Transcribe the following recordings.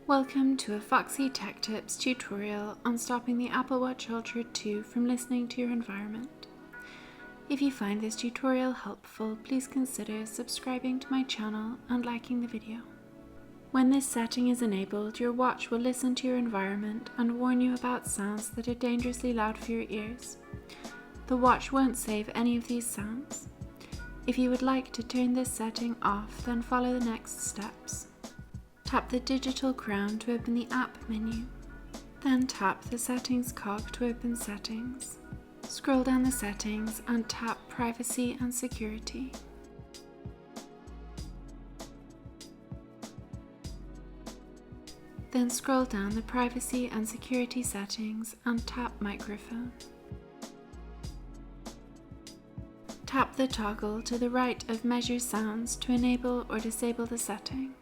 Welcome to a Foxy Tech Tips tutorial on stopping the Apple Watch Ultra 2 from listening to your environment. If you find this tutorial helpful, please consider subscribing to my channel and liking the video. When this setting is enabled, your watch will listen to your environment and warn you about sounds that are dangerously loud for your ears. The watch won't save any of these sounds. If you would like to turn this setting off, then follow the next steps. Tap the digital crown to open the app menu. Then tap the settings cog to open settings. Scroll down the settings and tap privacy and security. Then scroll down the privacy and security settings and tap microphone. Tap the toggle to the right of measure sounds to enable or disable the setting.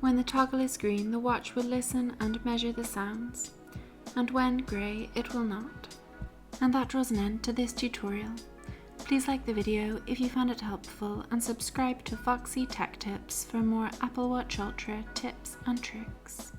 When the toggle is green, the watch will listen and measure the sounds, and when grey, it will not. And that draws an end to this tutorial. Please like the video if you found it helpful and subscribe to Foxy Tech Tips for more Apple Watch Ultra tips and tricks.